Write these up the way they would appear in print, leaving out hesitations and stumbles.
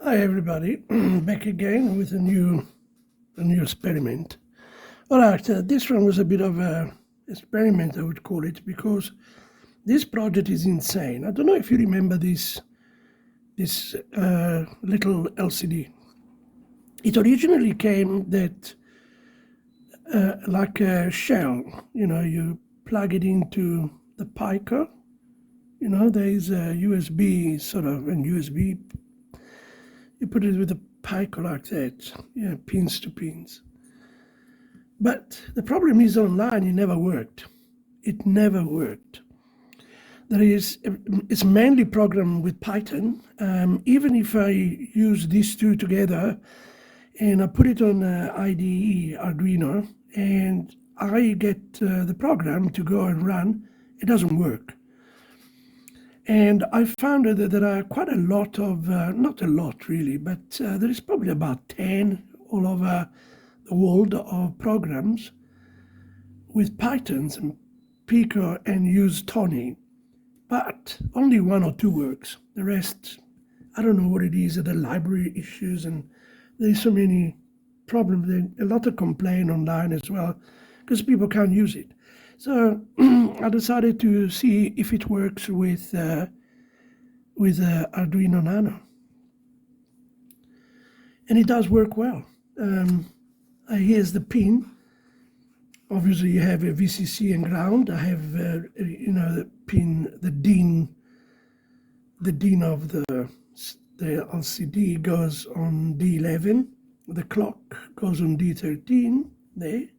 Hi everybody, back again with a new experiment. Alright, this one was a bit of a experiment, I would call it, because this project is insane. I don't know if you remember this little LCD. It originally came that like a shell, you plug it into the Pico. There is a USB USB. You put it with a Pico like that, pins to pins. But the problem is online, it never worked. It never worked. It's mainly programmed with Python. Even if I use these two together and I put it on IDE, Arduino, and I get the program to go and run, it doesn't work. And I found that there are quite a lot of, not a lot really, but there is probably about 10 all over the world of programs with Pythons and Pico and use Tony, but only one or two works. The rest, I don't know what it is, the library issues, and there's so many problems. There's a lot of complaint online as well because people can't use it. So I decided to see if it works with Arduino Nano, and it does work well. Here's the pin. Obviously, you have a VCC and ground. I have the pin, the DIN of the LCD goes on D11. The clock goes on D13 there.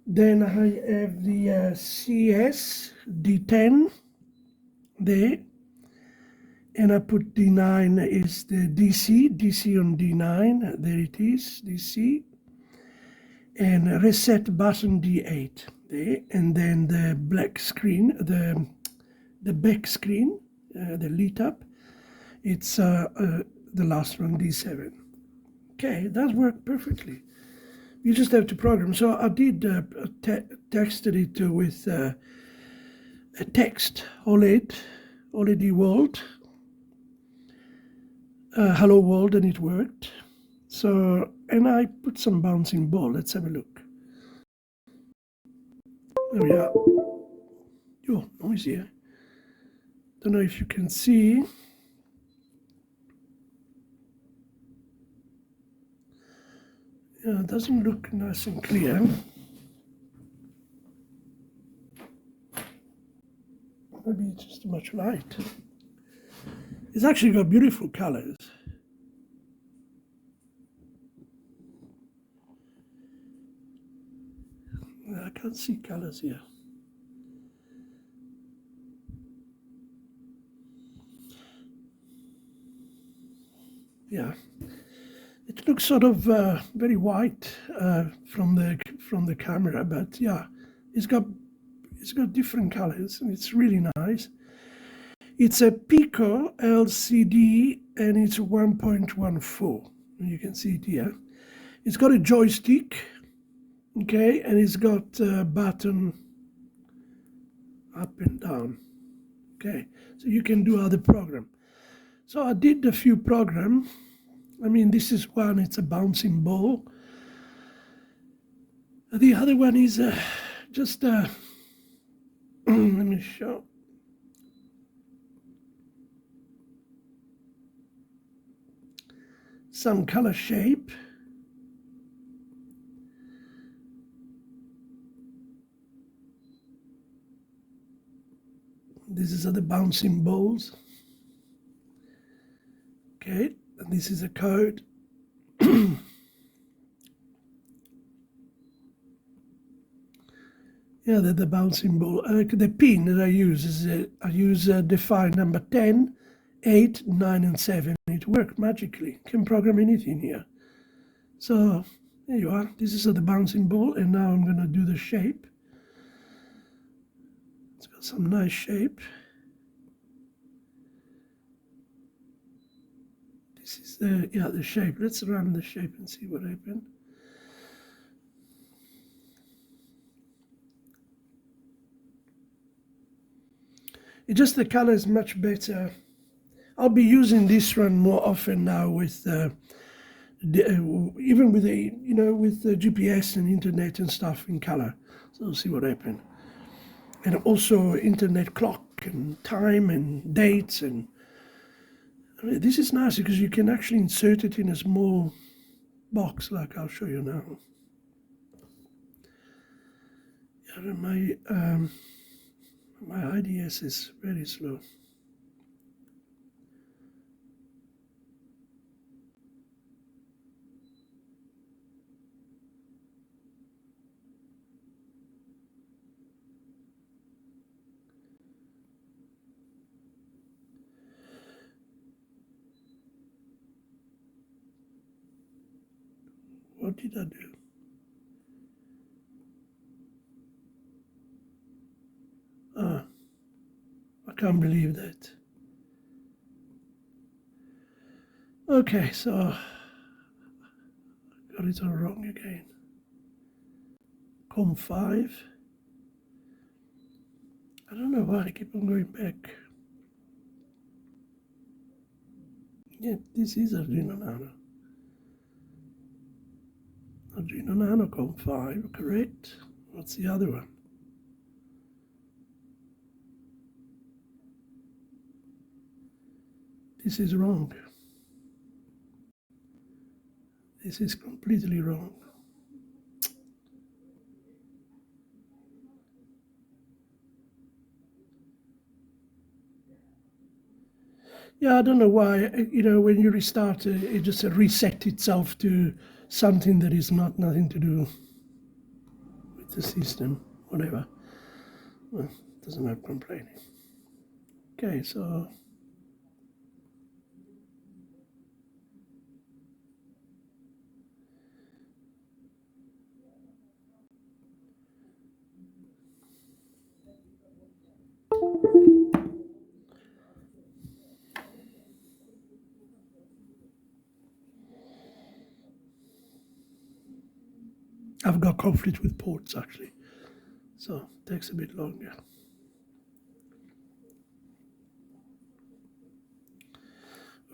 Then I have the CS D10 there, and I put D9 is the DC on D9, there it is, DC, and reset button D8 there, and then the black screen, the back screen, the lit up, it's the last one, D7. Okay, it does work perfectly. You just have to program. So I did texted it with a text OLED world, hello world, and it worked. So, and I put some bouncing ball. Let's have a look. There we are. Oh, noisy. Don't know if you can see. Yeah, it doesn't look nice and clear. Maybe it's just too much light. It's actually got beautiful colors. I can't see colors here. Yeah, it looks sort of very white from the camera, but yeah, it's got different colors and it's really nice. It's a Pico LCD and it's 1.14. You can see it here. It's got a joystick, okay, and it's got a button up and down, okay, so you can do other program. So I did a few programs. I mean, this is one, it's a bouncing ball. The other one is just let me show. Some color shape. These are the bouncing balls. Okay, and this is a code. Yeah, the bouncing ball. The pin that I use is I use define number 10, 8, 9, and 7. It worked magically. Can program anything here. So there you are. This is the bouncing ball, and now I'm going to do the shape. It's got some nice shape. This is the shape. Let's run the shape and see what happens. It's just the color is much better I'll be using this one more often now with even with the with the GPS and internet and stuff in color. So we'll see what happens. And also internet clock and time and dates, and I mean, this is nice because you can actually insert it in a small box, like I'll show you now. Yeah, my IDS is very slow. What did I do? Ah, I can't believe that. Okay, so I got it all wrong again. COM5. I don't know why I keep on going back. Yeah, this is Arduino Nano. Arduino Nano COM5, correct? What's the other one? This is wrong. This is completely wrong. Yeah, I don't know why, when you restart, it just reset itself to something that is nothing to do with the system, whatever. Well, doesn't have complaining. Okay, so I've got conflict with ports actually, so it takes a bit longer.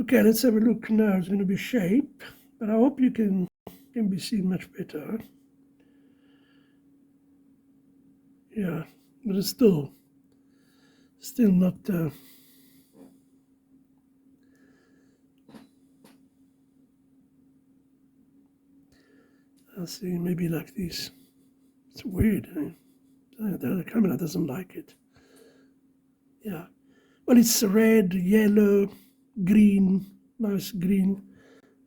Okay, let's have a look now. It's going to be shape, but I hope you can be seen much better. Yeah, but it's still not. I'll see, maybe like this. It's weird. The camera doesn't like it. Yeah. Well, it's red, yellow, green, nice green,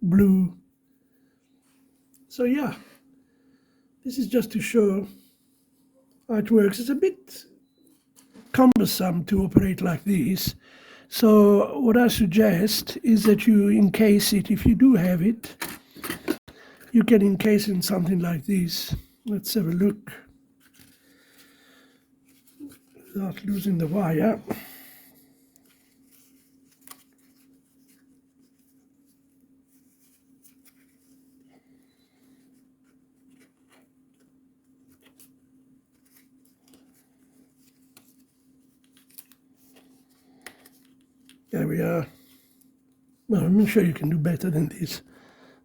blue. So yeah, this is just to show how it works. It's a bit cumbersome to operate like this. So what I suggest is that you encase it, if you do have it, you can encase in something like this. Let's have a look without losing the wire. There we are. Well, I'm sure you can do better than this.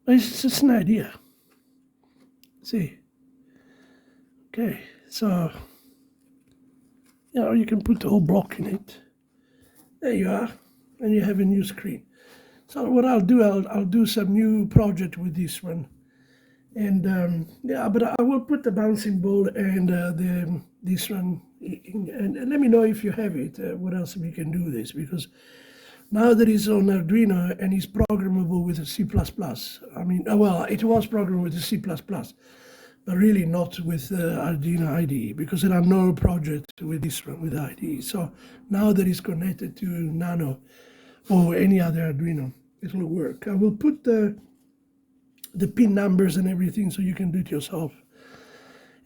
But it's just an idea. See? Okay, so you can put the whole block in it. There you are, and you have a new screen. So what I'll do, I'll do some new project with this one, and yeah, but I will put the bouncing ball and this one, and let me know if you have it. What else we can do this, because now that it's on Arduino and it's programmable with a C++. I mean, well, it was programmed with a C++, but really not with Arduino IDE, because there are no projects with this one, with IDE. So now that it's connected to Nano or any other Arduino, it will work. I will put the pin numbers and everything so you can do it yourself.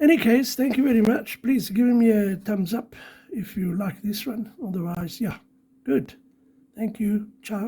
Any case, thank you very much. Please give me a thumbs up if you like this one. Otherwise, yeah, good. Thank you. Ciao.